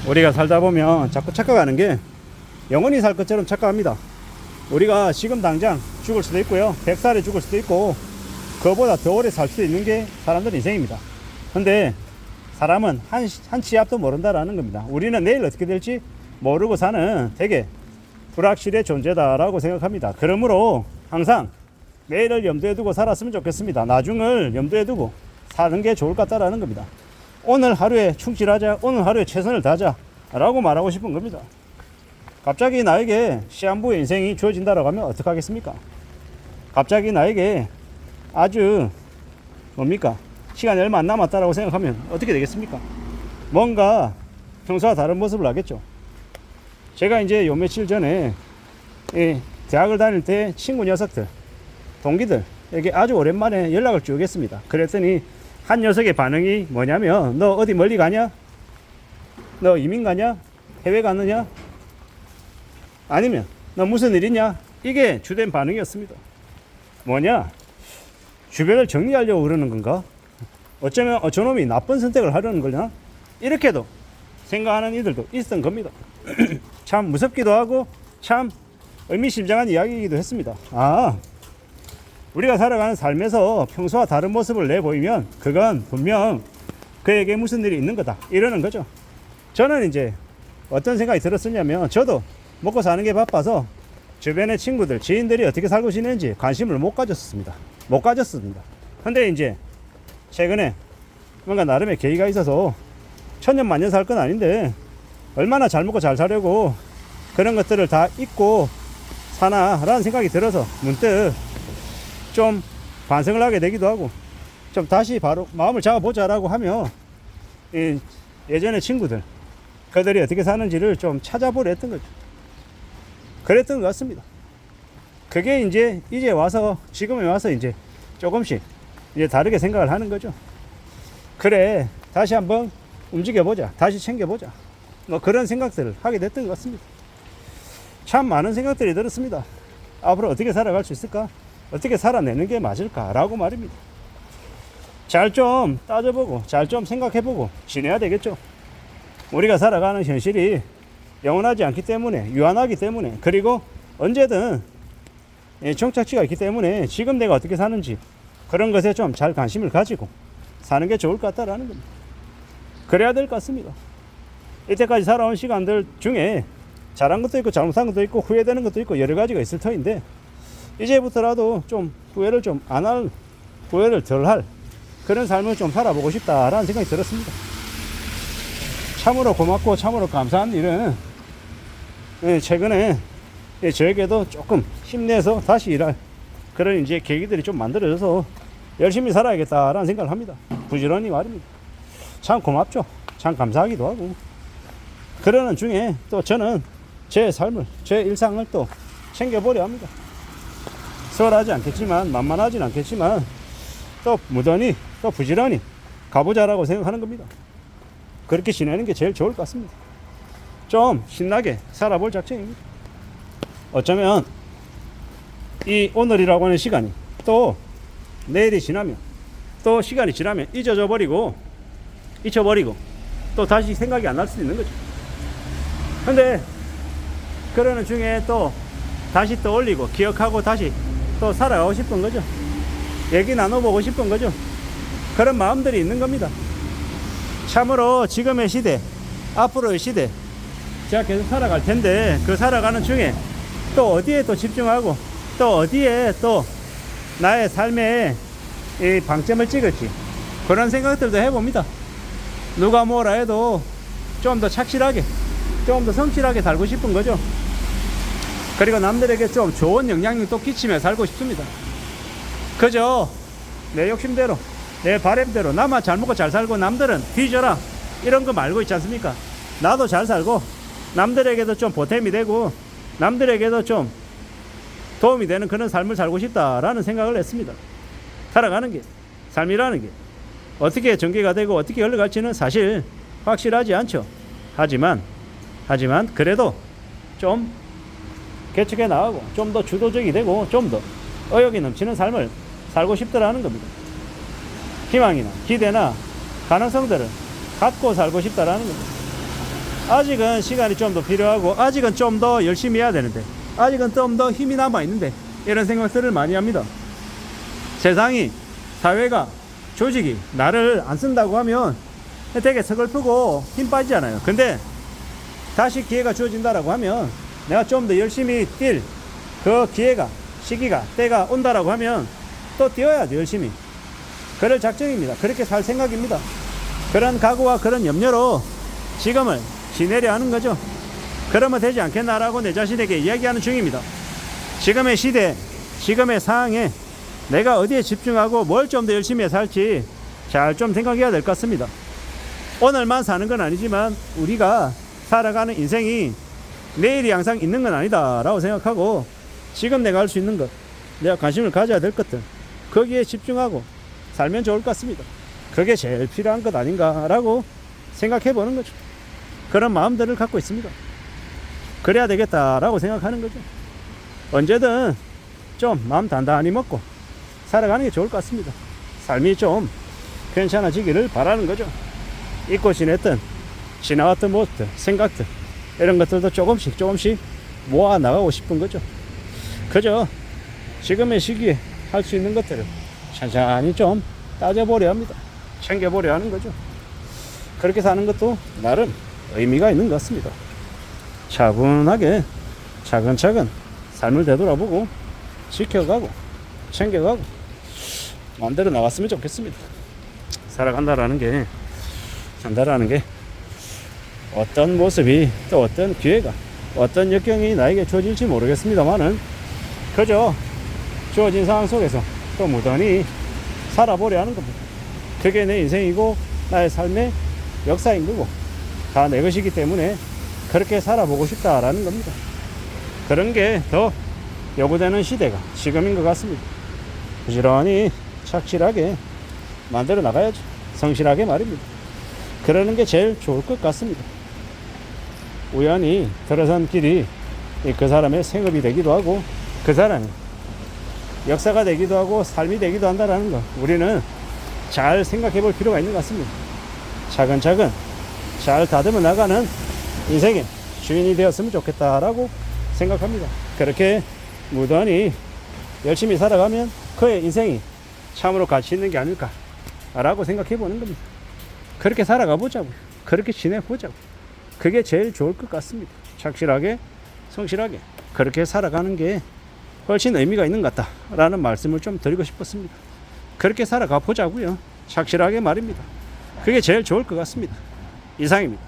우리가 살다 보면 자꾸 착각하는 게 영원히 살 것처럼 착각합니다. 우리가 지금 당장 죽을 수도 있고요, 100살에 죽을 수도 있고, 그거보다 더 오래 살 수도 있는 게 사람들 인생입니다. 근데 사람은 한 치 앞도 모른다라는 겁니다. 우리는 내일 어떻게 될지 모르고 사는 되게 불확실의 존재다라고 생각합니다. 그러므로 항상 내일을 염두에 두고 살았으면 좋겠습니다. 나중을 염두에 두고 사는 게 좋을 것 같다라는 겁니다. 오늘 하루에 충실하자, 오늘 하루에 최선을 다하자 라고 말하고 싶은 겁니다. 갑자기 나에게 시한부의 인생이 주어진다라고 하면 어떡하겠습니까? 갑자기 나에게 아주 뭡니까? 시간이 얼마 안 남았다라고 생각하면 어떻게 되겠습니까? 뭔가 평소와 다른 모습을 하겠죠. 제가 이제 요 며칠 전에 대학을 다닐 때 친구 녀석들, 동기들에게 아주 오랜만에 연락을 쭉 했습니다. 그랬더니 한 녀석의 반응이 뭐냐면, 너 어디 멀리 가냐? 너 이민 가냐? 해외 가느냐? 아니면 너 무슨 일 있냐? 이게 주된 반응이었습니다. 뭐냐? 주변을 정리하려고 그러는 건가? 어쩌면 저놈이 나쁜 선택을 하려는 거냐? 이렇게도 생각하는 이들도 있었던 겁니다. 참 무섭기도 하고 참 의미심장한 이야기이기도 했습니다. 우리가 살아가는 삶에서 평소와 다른 모습을 내보이면 그건 분명 그에게 무슨 일이 있는 거다, 이러는 거죠. 저는 이제 어떤 생각이 들었었냐면, 저도 먹고 사는 게 바빠서 주변의 친구들, 지인들이 어떻게 살고 지내는지 관심을 못 가졌습니다. 근데 이제 최근에 뭔가 나름의 계기가 있어서 천년만년 살 건 아닌데 얼마나 잘 먹고 잘 살려고 그런 것들을 다 잊고 사나라는 생각이 들어서 문득 좀 반성을 하게 되기도 하고, 좀 다시 바로 마음을 잡아보자라고 하며 예전의 친구들, 그들이 어떻게 사는지를 좀 찾아보려 했던 거죠. 그랬던 것 같습니다. 그게 이제 와서, 지금에 와서 이제 조금씩 이제 다르게 생각을 하는 거죠. 그래, 다시 한번 움직여보자, 다시 챙겨보자, 뭐 그런 생각들을 하게 됐던 것 같습니다. 참 많은 생각들이 들었습니다. 앞으로 어떻게 살아갈 수 있을까? 어떻게 살아내는 게 맞을까? 라고 말입니다. 잘 좀 따져보고 잘 좀 생각해보고 지내야 되겠죠. 우리가 살아가는 현실이 영원하지 않기 때문에, 유한하기 때문에, 그리고 언제든 종착지가 있기 때문에 지금 내가 어떻게 사는지 그런 것에 좀 잘 관심을 가지고 사는 게 좋을 것 같다라는 겁니다. 그래야 될 것 같습니다. 이때까지 살아온 시간들 중에 잘한 것도 있고 잘못한 것도 있고 후회되는 것도 있고 여러 가지가 있을 터인데, 이제부터라도 좀 후회를 좀 안 할, 후회를 덜 할 그런 삶을 좀 살아보고 싶다라는 생각이 들었습니다. 참으로 고맙고 참으로 감사한 일은 최근에 저에게도 조금 힘내서 다시 일할 그런 이제 계기들이 좀 만들어져서 열심히 살아야겠다라는 생각을 합니다. 부지런히 말입니다. 참 고맙죠. 참 감사하기도 하고. 그러는 중에 또 저는 제 삶을, 제 일상을 또 챙겨보려 합니다. 수월하지 않겠지만, 만만하진 않겠지만, 또 무던히, 또 부지런히 가보자라고 생각하는 겁니다. 그렇게 지내는 게 제일 좋을 것 같습니다. 좀 신나게 살아볼 작정입니다. 어쩌면 이 오늘이라고 하는 시간이 또 내일이 지나면, 또 시간이 지나면 잊혀버리고 또 다시 생각이 안 날 수도 있는 거죠. 근데 그러는 중에 또 다시 떠올리고 기억하고 다시 또 살아가고 싶은 거죠. 얘기 나눠보고 싶은 거죠. 그런 마음들이 있는 겁니다. 참으로 지금의 시대, 앞으로의 시대, 제가 계속 살아갈 텐데, 그 살아가는 중에 또 어디에 또 집중하고 또 어디에 또 나의 삶에 이 방점을 찍을지 그런 생각들도 해봅니다. 누가 뭐라 해도 좀 더 착실하게, 좀 더 성실하게 살고 싶은 거죠. 그리고 남들에게 좀 좋은 영향력도 끼치며 살고 싶습니다. 그저 내 욕심대로, 내 바램대로 나만 잘 먹고 잘 살고 남들은 뒤져라, 이런 거 말고 있지 않습니까? 나도 잘 살고 남들에게도 좀 보탬이 되고 남들에게도 좀 도움이 되는 그런 삶을 살고 싶다라는 생각을 했습니다. 살아가는 게, 삶이라는 게 어떻게 전개가 되고 어떻게 흘러갈지는 사실 확실하지 않죠. 하지만 그래도 좀 개척해 나가고 좀 더 주도적이 되고 좀 더 의욕이 넘치는 삶을 살고 싶더라는 겁니다. 희망이나 기대나 가능성들을 갖고 살고 싶다라는 겁니다. 아직은 시간이 좀 더 필요하고 아직은 좀 더 열심히 해야 되는데 아직은 좀 더 힘이 남아 있는데 이런 생각들을 많이 합니다. 세상이 사회가 조직이 나를 안 쓴다고 하면 되게 서글프고 힘 빠지잖아요. 근데 다시 기회가 주어진다라고 하면 내가 좀 더 열심히 뛸 그 기회가 시기가 때가 온다라고 하면 또 뛰어야죠. 열심히. 그럴 작정입니다. 그렇게 살 생각입니다. 그런 각오와 그런 염려로 지금을 지내려 하는 거죠. 그러면 되지 않겠나라고 내 자신에게 이야기하는 중입니다. 지금의 시대, 지금의 상황에 내가 어디에 집중하고 뭘 좀 더 열심히 해 살지 잘 좀 생각해야 될 것 같습니다. 오늘만 사는 건 아니지만 우리가 살아가는 인생이 내일이 항상 있는 건 아니다 라고 생각하고 지금 내가 할 수 있는 것, 내가 관심을 가져야 될 것들 거기에 집중하고 살면 좋을 것 같습니다. 그게 제일 필요한 것 아닌가 라고 생각해 보는 거죠. 그런 마음들을 갖고 있습니다. 그래야 되겠다라고 생각하는 거죠. 언제든 좀 마음 단단히 먹고 살아가는 게 좋을 것 같습니다. 삶이 좀 괜찮아지기를 바라는 거죠. 잊고 지냈던 지나왔던 모습들, 생각들 이런 것들도 조금씩 모아 나가고 싶은 거죠. 그저 지금의 시기에 할 수 있는 것들을 천천히 좀 따져보려 합니다. 챙겨보려 하는 거죠. 그렇게 사는 것도 나름 의미가 있는 것 같습니다. 차분하게 차근차근 삶을 되돌아보고 지켜가고 챙겨가고 마음대로 나갔으면 좋겠습니다. 살아간다라는 게 산다라는 게 어떤 모습이 또 어떤 기회가 어떤 역경이 나에게 주어질지 모르겠습니다만은 그저 주어진 상황 속에서 또 무던히 살아보려 하는 겁니다. 그게 내 인생이고 나의 삶의 역사인 거고 다 내 것이기 때문에 그렇게 살아보고 싶다라는 겁니다. 그런 게 더 요구되는 시대가 지금인 것 같습니다. 부지런히 착실하게 만들어 나가야죠. 성실하게 말입니다. 그러는 게 제일 좋을 것 같습니다. 우연히 들어선 길이 그 사람의 생업이 되기도 하고 그 사람이 역사가 되기도 하고 삶이 되기도 한다는 거 우리는 잘 생각해 볼 필요가 있는 것 같습니다. 차근차근 잘 다듬어 나가는 인생의 주인이 되었으면 좋겠다라고 생각합니다. 그렇게 무던히 열심히 살아가면 그의 인생이 참으로 가치 있는 게 아닐까라고 생각해 보는 겁니다. 그렇게 살아가 보자고요. 그렇게 지내 보자고요. 그게 제일 좋을 것 같습니다. 착실하게 성실하게 그렇게 살아가는 게 훨씬 의미가 있는 것 같다라는 말씀을 좀 드리고 싶었습니다. 그렇게 살아가 보자고요. 착실하게 말입니다. 그게 제일 좋을 것 같습니다. 이상입니다.